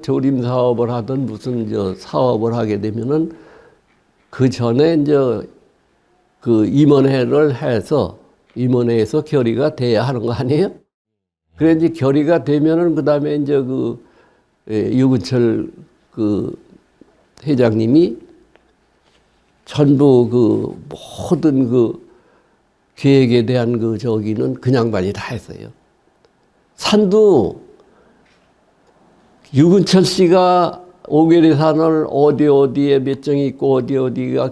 조림 사업을 하든 무슨 사업을 하게 되면은 그 전에 이제 그 임원회를 해서 임원회에서 결의가 돼야 하는 거 아니에요? 그래 이제 결의가 되면은 그 다음에 이제 유근철 그 회장님이 전부 그 모든 그 계획에 대한 그 저기는 그냥 많이 다 했어요. 산도 유근철 씨가 오계리산을 어디에 몇 정이 있고 어디가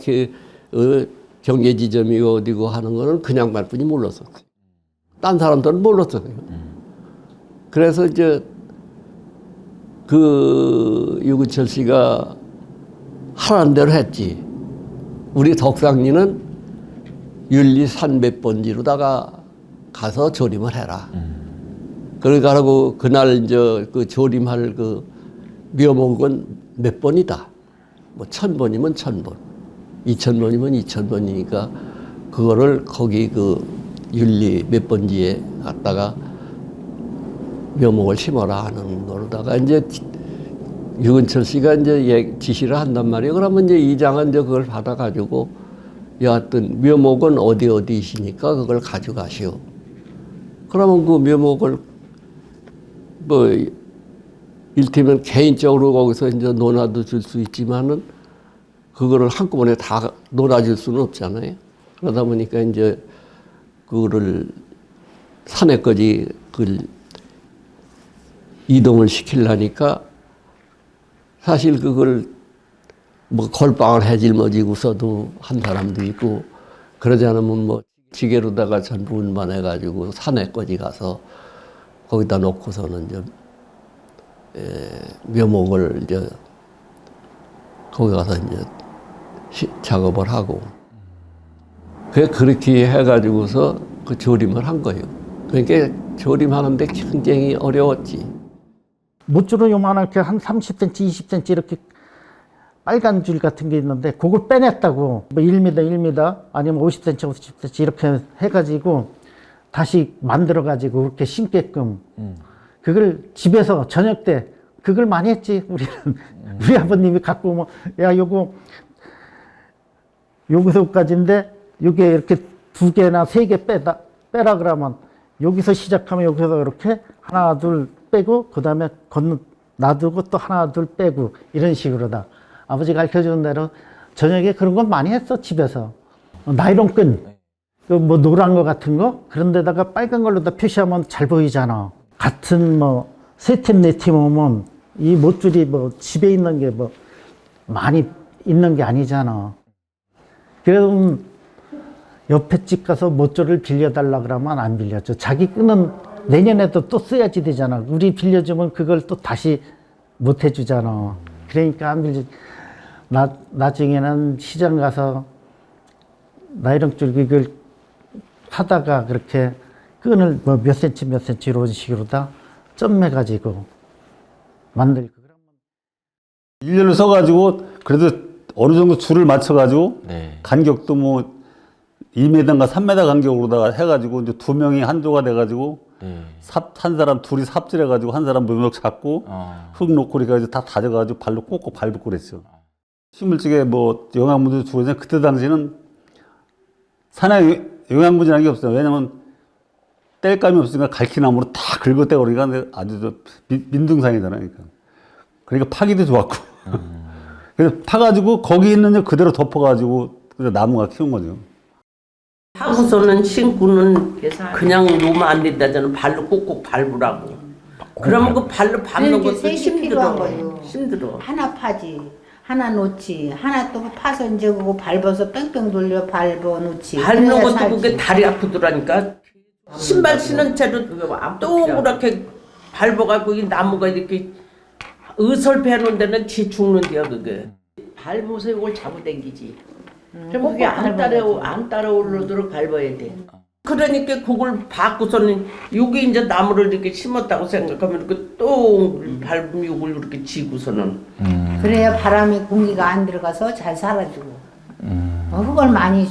경계 지점이 어디고 하는 거는 그냥 말뿐이 몰랐었어요. 딴 사람들은 몰랐어요. 그래서 이제 그 유근철 씨가 하라는 대로 했지. 우리 덕상리는 윤리 300번지로다가 가서 조림을 해라. 그러니까 그날 이제 그 조림할 그 묘목은 몇 번이다. 뭐 1000번이면 1000번, 2000번이면 2000번이니까 그거를 거기 그 윤리 몇 번지에 갖다가 묘목을 심어라 하는 거로다가 이제 유근철 씨가 이제 지시를 한단 말이에요. 그러면 이제 이장은 이제 그걸 받아가지고 여하튼 묘목은 어디이시니까 그걸 가져가시오. 그러면 그 묘목을 뭐 일테면 개인적으로 거기서 이제 논아도 줄 수 있지만은 그거를 한꺼번에 다 논아줄 수는 없잖아요. 그러다 보니까 이제 그거를 산에까지 그 이동을 시키려니까 사실 그걸 뭐 걸빵을 해질머지고서도 한 사람도 있고 그러지 않으면 뭐 지게로다가 전부 운반해가지고 산에까지 가서 거기다 놓고서는 이제 묘목을 이제 거기 가서 이제 작업을 하고 그렇게 해가지고서 그 조림을 한 거예요. 그러니까 조림하는데 굉장히 어려웠지. 못줄은 요만하게 한 30cm, 20cm 이렇게 빨간 줄 같은 게 있는데 그걸 빼냈다고. 뭐 1m 아니면 50cm, 50cm 이렇게 해가지고 다시 만들어가지고 그렇게 심게끔 그걸 집에서 저녁 때 그걸 많이 했지 우리는. 우리 아버님이 갖고 오면 야 요기서까지인데 요게 이렇게 2개나 3개 빼라 그러면 여기서 시작하면 여기서 이렇게 하나 둘 빼고 그 다음에 놔두고 또 하나 둘 빼고 이런 식으로다. 아버지가 가르쳐주는 대로 저녁에 그런 건 많이 했어 집에서. 나이론 끈, 뭐 노란 거 같은 거 그런 데다가 빨간 걸로 다 표시하면 잘 보이잖아. 같은 뭐 세 팀 네 팀 오면 이 못줄이 뭐 집에 있는 게 뭐 많이 있는 게 아니잖아. 그래서 옆에 집 가서 못줄을 빌려달라 그러면 안 빌려줘. 자기 끈은 내년에도 또 써야지 되잖아. 우리 빌려주면 그걸 또 다시 못 해주잖아. 그러니까 안 빌려. 나중에는 시장 가서 나이론 줄기를 하다가 그렇게 끈을 뭐 몇 센치 이런 식으로 다 점매가지고 만들고. 1년을 써가지고 그래도 어느 정도 줄을 맞춰가지고 간격도 뭐 2m인가 3m 간격으로다가 해가지고 이제 2명이 한 조가 돼가지고 한 사람 둘이 삽질해가지고 한 사람 묘목 잡고 흙 놓고 그러니까 다 다져가지고 발로 꼭꼭 밟고 그랬죠. 식물직에 뭐 영양분도 주고 그때 당시는 산에 영양분이라는 게 없어요. 왜냐면 뗄감이 없으니까 갈퀴나무로 다 긁어대고 그러니까 아주 민둥산이잖아요. 그러니까 파기도 좋았고. 그래서 파가지고 거기 있는 그대로 덮어가지고 나무가 키운 거죠. 하고서는 신고는 그냥 놓으면 안 된다잖아. 발로 꼭꼭 밟으라고. 그러면 그 발로 밟는 것도 힘들어. 하나 파지, 하나 놓지, 하나 또 파서 이제 그거 밟아서 뺑뺑 돌려 밟아 놓지. 밟는 것도 그게 다리 아프더라니까. 신발 신은 채로 또 그렇게 밟아가지고 이 나무가 이렇게 의설패는 데는 지 죽는데요 그게. 밟아서 이걸 잡아당기지. 그럼 그게 안 따라오르도록 밟아야 돼. 그러니까 그걸 받고서는 여기 이제 나무를 이렇게 심었다고 생각하면 또 밟으면 이걸 이렇게 지고서는. 그래야 바람이 공기가 안 들어가서 잘 살아주고. 그걸 많이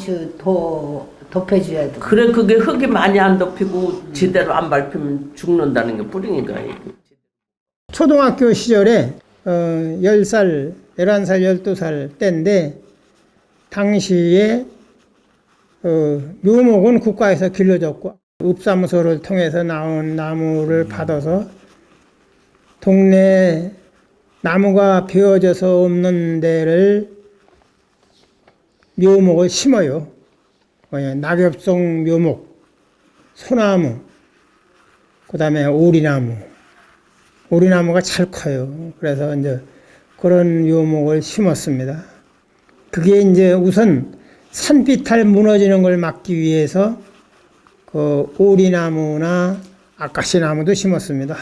덮여줘야 돼. 그래 그게 흙이 많이 안 덮이고 제대로 안 밟히면 죽는다는 게 뿌리니까. 초등학교 시절에 10살, 11살, 12살 때인데 당시에 묘목은 국가에서 길러줬고 읍사무소를 통해서 나온 나무를 받아서 동네 나무가 베어져서 없는 데를 묘목을 심어요. 낙엽송 묘목, 소나무, 그 다음에 오리나무. 오리나무가 잘 커요. 그래서 이제 그런 묘목을 심었습니다. 그게 이제 우선 산비탈 무너지는 걸 막기 위해서 그 오리나무나 아카시나무도 심었습니다.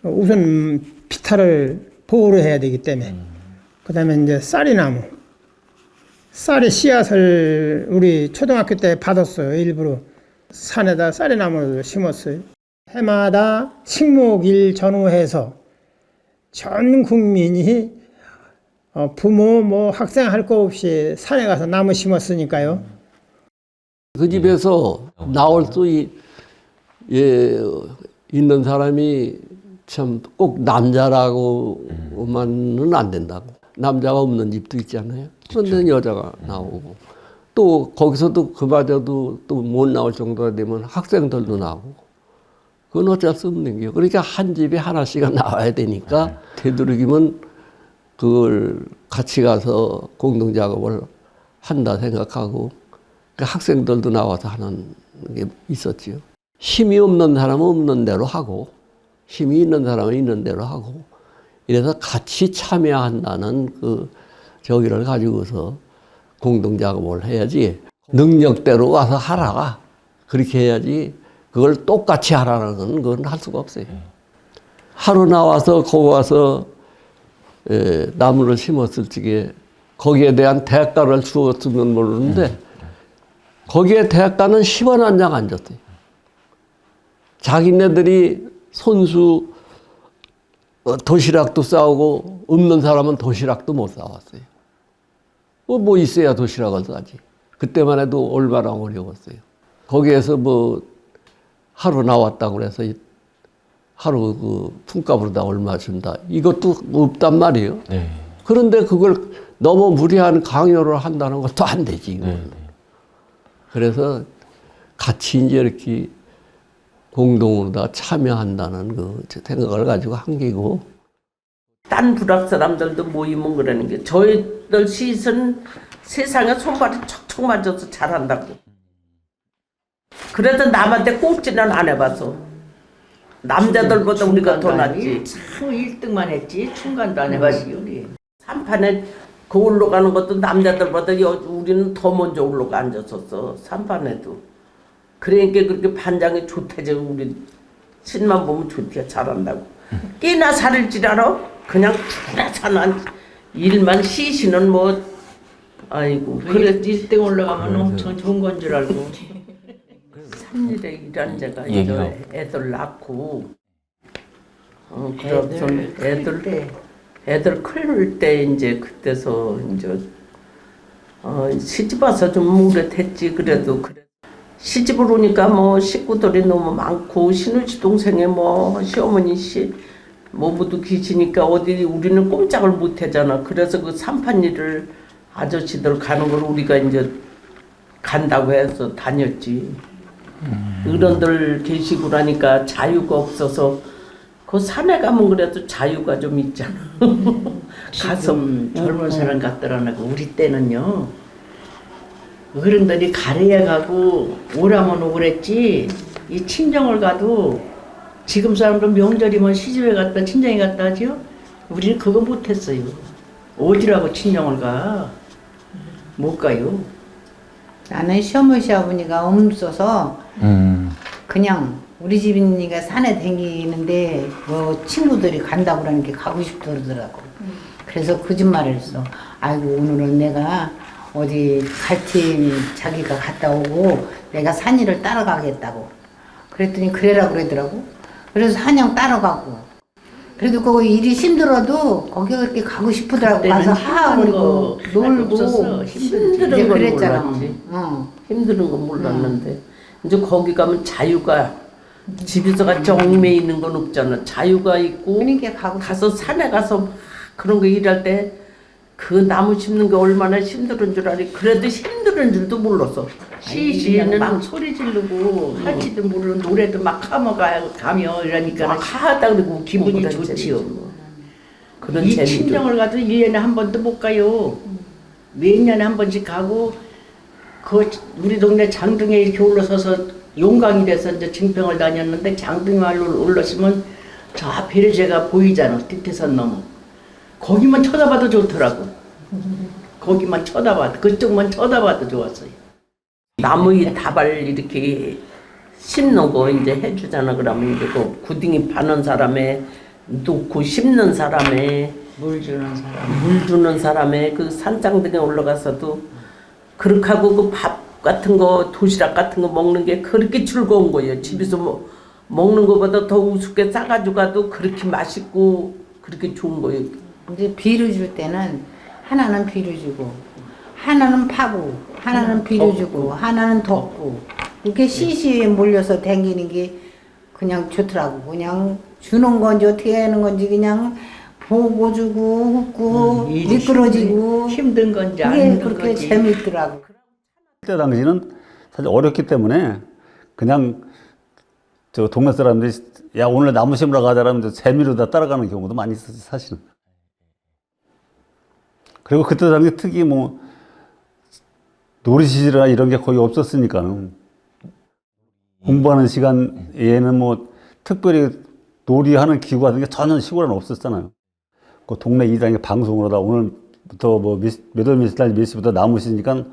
우선 비탈을 보호를 해야 되기 때문에. 그 다음에 이제 쌀이나무. 쌀의 씨앗을 우리 초등학교 때 받았어요. 일부러 산에다 쌀이나무를 심었어요. 해마다 식목일 전후해서 전 국민이 부모 뭐 학생 할 거 없이 산에 가서 나무 심었으니까요. 그 집에서 나올 수 있는 사람이 참 꼭 남자라고만은 안 된다고. 남자가 없는 집도 있잖아요. 그런데 여자가 나오고 또 거기서도 그마저도 또 못 나올 정도가 되면 학생들도 나오고 그건 어쩔 수 없는 게요. 그러니까 한 집에 하나씩은 나와야 되니까 되도록이면 그걸 같이 가서 공동작업을 한다 생각하고 그 학생들도 나와서 하는 게 있었지요. 힘이 없는 사람은 없는 대로 하고 힘이 있는 사람은 있는 대로 하고 이래서 같이 참여한다는 그 저기를 가지고서 공동작업을 해야지 능력대로 와서 하라 그렇게 해야지 그걸 똑같이 하라는 건 할 수가 없어요. 하루 나와서 거기 와서 나무를 심었을 적에 거기에 대한 대가를 주었으면 모르는데 거기에 대가는 10원 한 장 안 줬어요. 자기네들이 손수 도시락도 싸우고 없는 사람은 도시락도 못 싸왔어요. 뭐 있어야 도시락을 싸지. 그때만 해도 얼마나 어려웠어요. 거기에서 뭐 하루 나왔다고 그래서 하루 그 품값으로 다 얼마 준다. 이것도 없단 말이에요. 네. 그런데 그걸 너무 무리한 강요를 한다는 것도 안 되지. 네. 그래서 같이 이제 이렇게 공동으로 다 참여한다는 그 생각을 가지고 한 게고. 딴 부락 사람들도 모이면 그러는 게 저희들 시선 세상에 손발이 척척 맞아서 잘한다고. 그래도 남한테 꼴찌는 안 해봐서. 남자들보다 우리가 더 낫지. 참 1등만 했지 충간도 안 해봤지 우리. 산판에 그 올라가는 것도 남자들보다 우리는 더 먼저 올라가 앉았었어. 산판에도. 그러니까 그렇게 반장이 좋대지. 우리 신만 보면 좋대. 잘한다고. 깨나 살을 줄 알아? 그냥 죽나 사나 일만 시시는 뭐 아이고 그래 1등 올라가면 엄청 좋은 건 줄 알고. 산일에 일한 제가 이제 애들 낳고 그래서 애들 클 때 이제 그때서 이제 시집 와서 좀 무릇했지. 그래도 그래. 시집을 오니까 뭐 식구들이 너무 많고 시누이 동생에 뭐 시어머니 뭐 모두 계시니까 어디 우리는 꼼짝을 못 하잖아. 그래서 그 산판 일을 아저씨들 가는 걸 우리가 이제 간다고 해서 다녔지. 어른들 계시고 나니까 자유가 없어서 그 산에 가면 그래도 자유가 좀 있잖아. 가서 젊은 사람 같더라고. 우리 때는요 어른들이 가래에 가고 오라면 오고 그랬지. 이 친정을 가도 지금 사람들 명절이면 시집에 갔다 친정에 갔다 하죠. 우리는 그거 못했어요. 어디라고 친정을 가? 못 가요. 나는 시어머니 시아버니가 없어서 그냥 우리 집이니까 산에 다니는데 뭐 친구들이 간다고 그러는 게 가고 싶다 그러더라고. 그래서 거짓말을 했어. 아이고 오늘은 내가 어디 갈 팀 자기가 갔다 오고 내가 산일을 따라가겠다고. 그랬더니 그래라 그러더라고. 그래서 한양 따라가고. 그래도 그거 일이 힘들어도 거기 그렇게 가고 싶더라고. 가서 하고 놀고 힘든 이제 건 그랬잖아. 몰랐지. 힘든 건 몰랐는데 이제 거기 가면 자유가 집에서 같이 얽매 있는 건 없잖아. 자유가 있고 그러니까 가서 산에 가서 막 그런 거 일할 때 그 나무 심는 게 얼마나 힘든 줄 알이. 그래도 힘든 줄도 몰랐어. 시시는 막 소리 지르고 할지도 모르는 노래도 막 가며 이러니까 막 하다 그러고 기분이 그런 좋지요. 재미도. 그런 이 재미도. 친정을 가도 1년에 한 번도 못 가요. 몇 년에 한 번씩 가고 그 우리 동네 장등에 이렇게 올라서서 용광이 돼서 이제 증평을 다녔는데 장등마을로 올라서면 저 베르제가 보이잖아. 뒤태산 넘어. 거기만 쳐다봐도 좋더라고. 거기만 쳐다봐도 그쪽만 쳐다봐도 좋았어요. 나무 이 다발 이렇게 심는 거 이제 해주잖아. 그러면 이제 그 구덩이 파는 사람에 놓고 심는 사람에 물 주는 사람. 물 주는 사람에 그 산장등에 올라가서도 그렇게 하고 그 밥 같은 거 도시락 같은 거 먹는 게 그렇게 즐거운 거예요. 집에서 먹는 것보다 더 우습게 싸가지고 가도 그렇게 맛있고 그렇게 좋은 거예요. 이제 비료 줄 때는 하나는 비료 주고 하나는 파고 하나는 비료 주고 하나는 덮고 이렇게 시시에 몰려서 댕기는 게 그냥 좋더라고. 그냥 주는 건지 어떻게 하는 건지 그냥 보고 주고 굽고 일이 미끄러지고 힘든 건지 안 그게 힘든 그렇게 건지. 재미있더라고. 그때 당시는 사실 어렵기 때문에 그냥 저 동네 사람들이 야 오늘 나무 심으러 가자라면 재미로 다 따라가는 경우도 많이 있었지 사실은. 그리고 그때 당시 특히 뭐 놀이시설이나 이런 게 거의 없었으니까는 공부하는 시간에는 뭐 특별히 놀이하는 기구 같은 게 전혀 시골에는 없었잖아요. 그 동네 이장이 방송을 하다 오늘부터 뭐 몇 시부터 나무 심으니까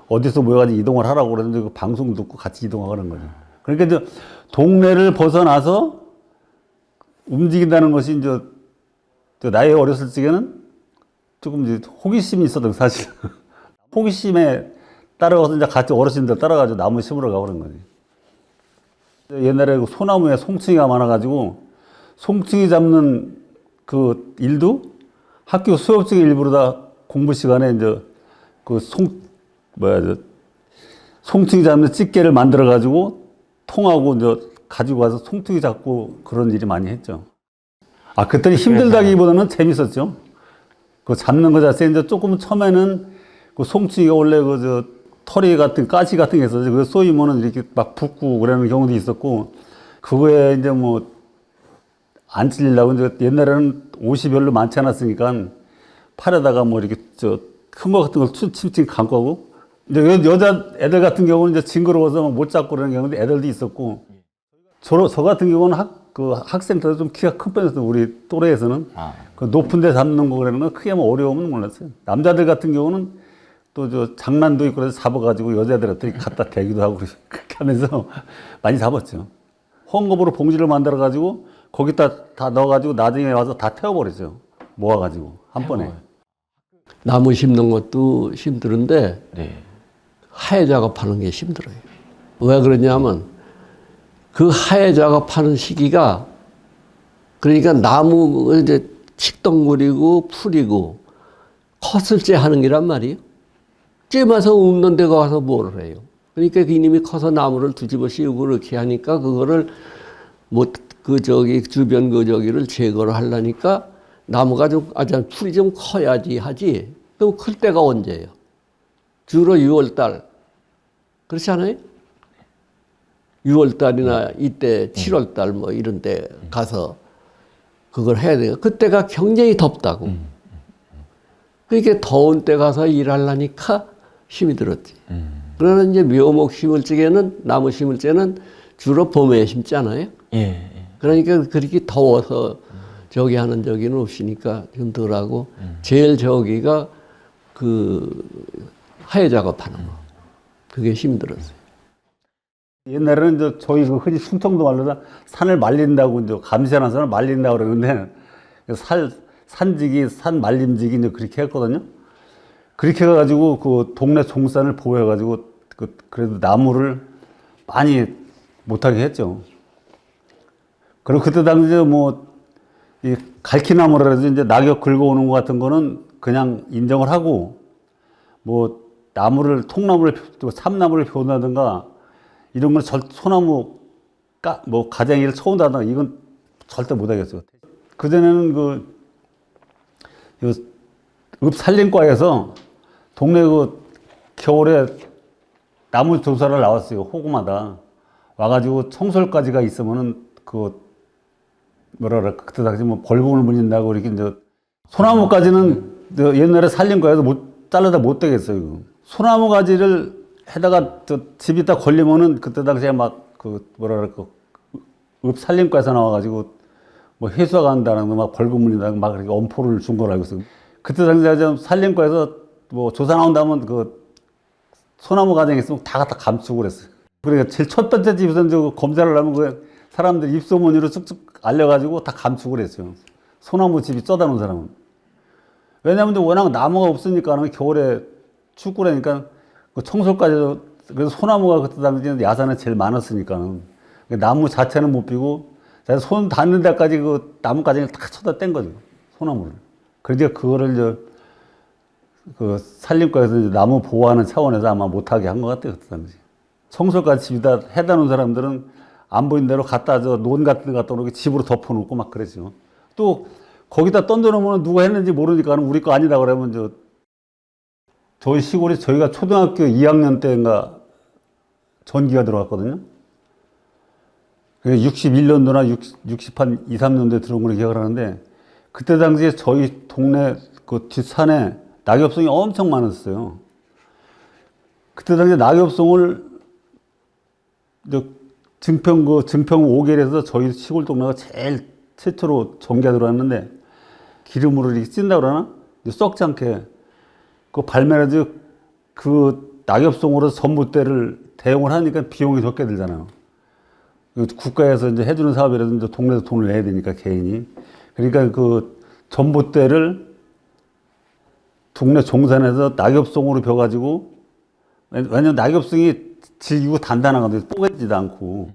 어디서 모여가지고 이동을 하라고 그러는데 그 방송 듣고 같이 이동하는 거죠. 그러니까 이제 동네를 벗어나서 움직인다는 것이 이제 나이 어렸을 적에는 조금 이제 호기심이 있었던 사실. 호기심에 따라가서 이제 같이 어르신들 따라가지고 나무 심으러 가고 그런 거지. 옛날에 그 소나무에 송충이가 많아가지고 송충이 잡는 그 일도 학교 수업 중에 일부러 다 공부 시간에 이제 그 송충이 잡는 집게를 만들어가지고 통하고 이제 가지고 가서 송충이 잡고 그런 일이 많이 했죠. 아, 그때는 힘들다기보다는 재밌었죠. 그 잡는 거 자체 이제 조금 처음에는 그 송충이가 원래 털이 같은 가시 같은 게 있었죠. 그 쏘이면은 이렇게 막 붓고 그러는 경우도 있었고 그거에 이제 뭐 안 찔리려고 이제 옛날에는 옷이 별로 많지 않았으니까 팔에다가 뭐 이렇게 큰 거 같은 걸 칭칭 감고 하고 이제 여자 애들 같은 경우는 이제 징그러워서 못 잡고 그러는 경우도 애들도 있었고 저 같은 경우는 학생 때도 좀 키가 큰 편이었어요. 우리 또래에서는 그 높은 데 잡는 거 그러는 건 크게 뭐 어려움은 몰랐어요. 남자들 같은 경우는 또 장난도 있고 그래서 잡아가지고 여자들한테 갖다 대기도 하고 그렇게 하면서 많이 잡았죠. 헝겊으로 봉지를 만들어가지고 거기다 다 넣어가지고 나중에 와서 다 태워버리죠. 모아가지고 한 번에. 나무 심는 것도 힘들은데 하해 작업하는 게 힘들어요. 왜 그러냐면 그 하해 작업하는 시기가 그러니까 나무 이제 칡덩거리고 풀이고 컸을 때 하는 게란 말이에요. 쬐마서 없는 데 가서 뭘 해요. 그러니까 이님이 커서 나무를 뒤집어 씌우고 그렇게 하니까 그거를 주변 저기를 제거를 하려니까 나무가 풀이 좀 커야지 하지. 그럼 클 때가 언제예요? 주로 6월달. 그렇지 않아요? 6월달이나 이때 7월달 뭐 이런 데 가서 그걸 해야 돼요. 그때가 굉장히 덥다고. 그러니까 더운 때 가서 일하려니까 힘이 들었지. 그러나 이제 묘목 심을 적에는, 나무 심을 때는 주로 봄에 심잖아요. 그러니까 그렇게 더워서 저기 하는 저기는 없으니까 좀 덜하고, 제일 저기가 하해 작업하는 거. 그게 힘들었어요. 옛날에는 이제 저희 흔히 충청도 말로다 산을 말린다고 이제 감시하는 산을 말린다고 그러는데 산지기, 산 말림지기 이제 그렇게 했거든요. 그렇게 해가지고 그 동네 종산을 보호해가지고 그래도 나무를 많이 못하게 했죠. 그리고 그때 당시에 이 갈퀴나무라 해서 이제 낙엽 긁어오는 것 같은 거는 그냥 인정을 하고 나무를 통나무를 참나무를 표현하든가 이런 걸 소나무 뭐 가정일을 쳐온다든가 이건 절대 못하겠어요. 그전에는 읍살림과에서 동네 겨울에 나무 조사를 나왔어요. 호구마다 와가지고 청솔까지가 있으면은 그때 당시 뭐 벌금을 물린다고 이렇게 이제 소나무까지는 옛날에 살림과에서 잘라다 못 되겠어요. 소나무 가지를 해다가 집이 딱 걸리면은 그때 당시에 막 읍살림과에서 나와가지고 뭐 해수가 간다는 거 막 벌금 물린다는 막 그렇게 엄포를 준 걸 알고 있어요. 그때 당시에 좀 살림과에서 뭐 조사 나온다면 소나무 가정에 있으면 다 갖다 감추고 그랬어요. 그러니까 제일 첫 번째 집에서 이제 검사를 하면 사람들 입소문으로 쭉쭉 알려가지고 다 감추고 그랬어요. 소나무 집이 쪄다 놓은 사람은. 왜냐하면 워낙 나무가 없으니까 겨울에 춥고 그러니까 청솔까지 그래서 소나무가 그때 당시에 야산에 제일 많았으니까 나무 자체는 못 피고 손 닿는 데까지 나무까지 다 쳐다 뗀 거죠. 소나무를. 그러니까 그거를 산림과에서 나무 보호하는 차원에서 아마 못하게 한 것 같아요. 그때 당시. 청솔까지 집에다 해다 놓은 사람들은 안 보이는 대로 논 같은 데 갖다 놓고 집으로 덮어놓고 막 그랬죠. 또 거기다 던져놓으면 누가 했는지 모르니까 우리 거 아니다 그러면 저희 시골에 저희가 초등학교 2학년 때인가 전기가 들어왔거든요. 61년도나 60한 2, 3년도에 들어온 걸로 기억을 하는데 그때 당시에 저희 동네 뒷산에 낙엽송이 엄청 많았어요. 그때 당시에 낙엽송을 증평 5개에서 저희 시골 동네가 제일 최초로 전기가 들어왔는데 기름으로 이렇게 찐다 그러나 썩지 않게 발매라도 낙엽송으로 전봇대를 대용을 하니까 비용이 적게 들잖아요. 국가에서 이제 해주는 사업이라도 이제 동네에서 돈을 내야 되니까 개인이. 그러니까 전봇대를 동네 종산에서 낙엽송으로 벼가지고 왜냐면 낙엽송이 질기고 단단하거든요. 뽀개지도 않고.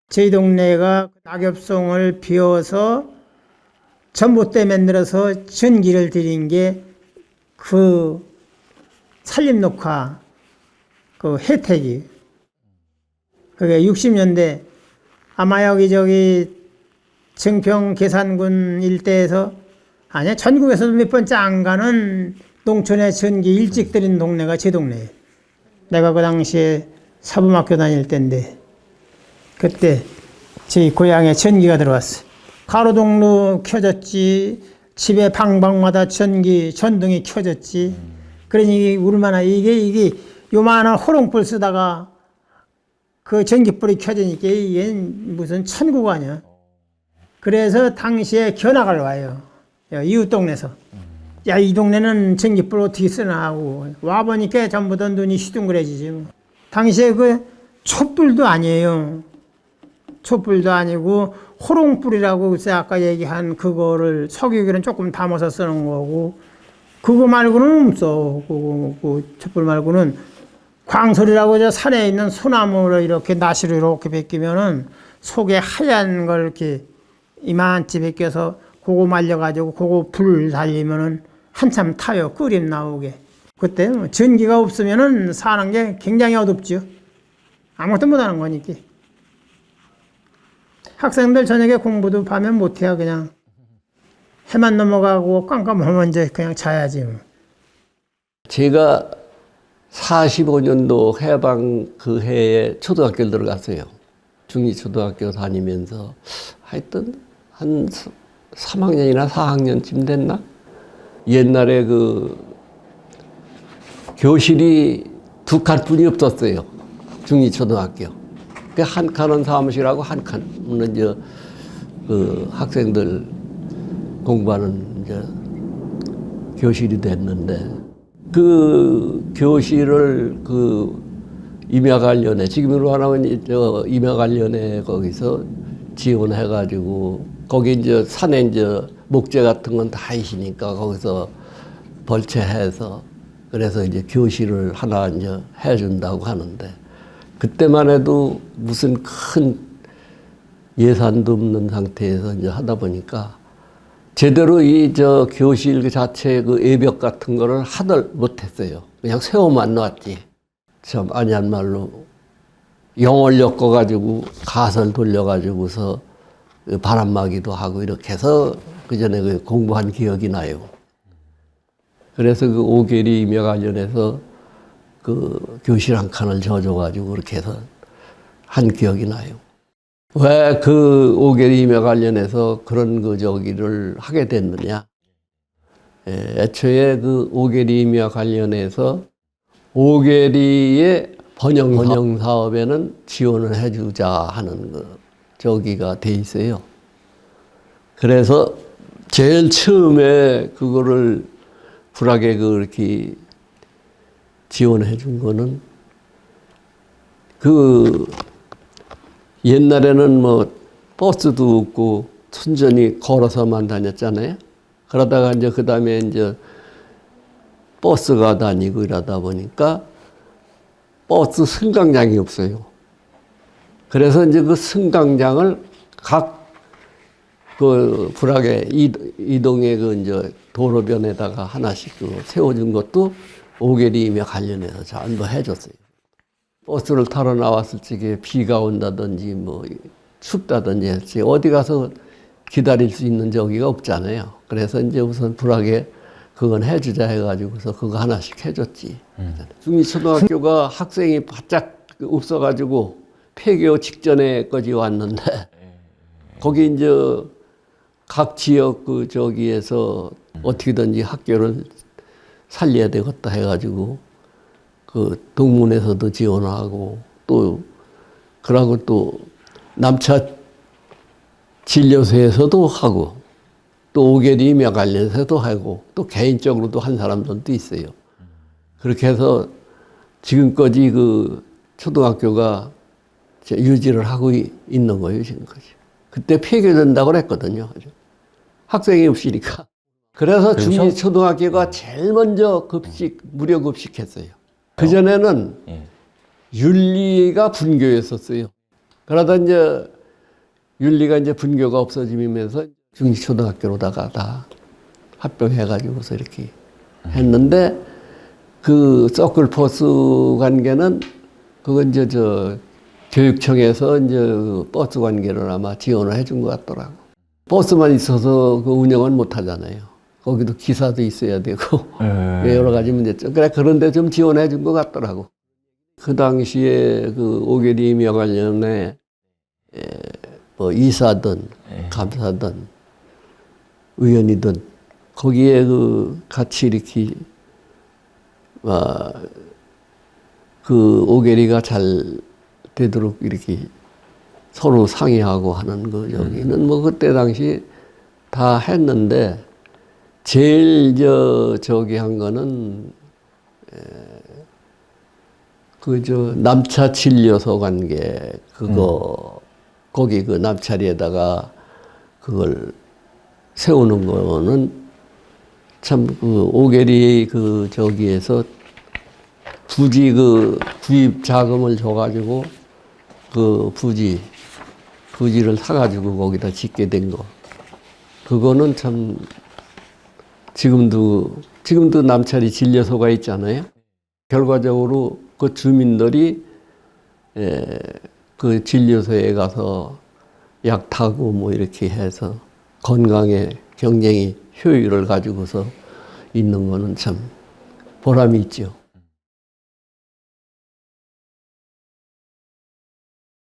저희 동네가 낙엽송을 비워서 전봇대 만들어서 전기를 드린 게 산림녹화 혜택이. 그게 60년대 아마 여기 증평 계산군 일대에서 아니야 전국에서도 몇 번째 안 가는 농촌에 전기 일찍 들인 동네가 제 동네예요. 내가 그 당시에 사범학교 다닐 때인데 그때 저희 고향에 전기가 들어왔어요. 가로등로 켜졌지, 집에 방방마다 전등이 켜졌지. 그러니 얼마나 이게 요만한 호롱불 쓰다가 전기불이 켜지니까 이게 무슨 천국 아니야. 그래서 당시에 견학을 와요. 이웃 동네에서. 야, 이 동네는 전기불 어떻게 쓰나 하고 와보니까 전부 다 눈이 휘둥그레지지. 당시에 촛불도 아니에요. 촛불도 아니고 호롱불이라고 글쎄 아까 얘기한 그거를 석유기는 조금 담아서 쓰는 거고 그거 말고는 없어. 촛불 말고는 광설이라고 산에 있는 소나무를 이렇게 나시로 이렇게 벗기면은 속에 하얀 걸 이렇게 이만치 벗겨서 그거 말려가지고 그거 불 달리면은 한참 타요. 끓임 나오게. 그때 전기가 없으면은 사는 게 굉장히 어둡죠. 아무것도 못하는 거니까. 학생들 저녁에 공부도 밤에 못해요. 그냥 해만 넘어가고 깜깜하면 이제 그냥 자야지. 제가 45년도 해방 그 해에 초등학교를 들어갔어요. 중리초등학교 다니면서 하여튼 한 3학년이나 4학년쯤 됐나? 옛날에 교실이 2칸뿐이 없었어요. 중리초등학교. 한 칸은 사무실하고 한 칸은 학생들 공부하는 교실이 됐는데 그 교실을 임야관련회 지금으로 하면 임야관련회 거기서 지원해가지고 거기 산에 목재 같은 건 다 있으니까 거기서 벌채해서 그래서 교실을 하나 해준다고 하는데 그때만 해도 무슨 큰 예산도 없는 상태에서 하다 보니까 제대로 교실 그 자체 애벽 같은 거를 하들 못했어요. 그냥 세워만 놨지. 참 안얀말로 영월 엮어가지고 가설 돌려가지고서 그 바람막이도 하고 이렇게 해서 그 전에 그 공부한 기억이 나요. 그래서 그 오계리임에 관련해서 그 교실 한 칸을 져줘가지고 그렇게 해서 한 기억이 나요. 왜 그 오계리임에 관련해서 그런 그 저기를 하게 됐느냐? 애초에 그 오계리임에 관련해서 오계리의 번영 사업에는 지원을 해주자 하는 그 저기가 돼 있어요. 그래서 제일 처음에 그거를 불악에 그렇게 지원해 준 거는 그 옛날에는 뭐 버스도 없고 순전히 걸어서만 다녔잖아요. 그러다가 이제 그 다음에 이제 버스가 다니고 이러다 보니까 버스 승강장이 없어요. 그래서 이제 그 승강장을 각 그 불악의 이동의 그 이제 도로변에다가 하나씩 그 세워준 것도 오계리임에 관련해서 전부 해줬어요. 버스를 타러 나왔을 적에 비가 온다든지 뭐 춥다든지 했지 어디 가서 기다릴 수 있는 저기가 없잖아요. 그래서 이제 우선 불악에 그건 해주자 해가지고서 그거 하나씩 해줬지. 중리초등학교가 학생이 바짝 없어가지고 폐교 직전에까지 왔는데 거기 이제 각 지역 그 저기에서 어떻게든지 학교를 살려야 되겠다 해가지고 그 동문에서도 지원하고 또 그러고 또 남차 진료소에서도 하고 또 오계리임에 관련해서도 하고 또 개인적으로도 한 사람들도 있어요. 그렇게 해서 지금까지 그 초등학교가 유지를 하고 있는 거예요, 지금까지. 그때 폐교된다고 그랬거든요. 학생이 없으니까. 그래서 중리초등학교가 제일 먼저 무료 급식했어요. 그전에는 윤리가 분교였었어요. 그러다 이제 윤리가 이제 분교가 없어지면서 중리초등학교로다가 다 합병해가지고서 이렇게 했는데 그 서클버스 관계는 그건 이제 교육청에서 이제 그 버스 관계를 아마 지원을 해준 것 같더라고. 버스만 있어서 그 운영은 못 하잖아요. 거기도 기사도 있어야 되고 여러 가지 문제점. 그런데 좀 지원해 준 것 같더라고. 그 당시에 그 오계리임에 관련해 뭐 이사든 감사든 의원이든 거기에 그 같이 이렇게 그 오계리가 잘 되도록 이렇게 서로 상의하고 하는 거 여기는 뭐 그때 당시 다 했는데 제일 저기 한 거는 남차 진료소 관계 그거 거기 그 남차리에다가 그걸 세우는 거는 참 그 오계리 그 저기에서 부지 그 구입 자금을 줘가지고 그 부지를 사가지고 거기다 짓게 된 거. 그거는 참 지금도 남차리 진료소가 있잖아요. 결과적으로 그 주민들이 그 진료소에 가서 약 타고 뭐 이렇게 해서 건강에 경쟁이 효율을 가지고서 있는 거는 참 보람이 있죠.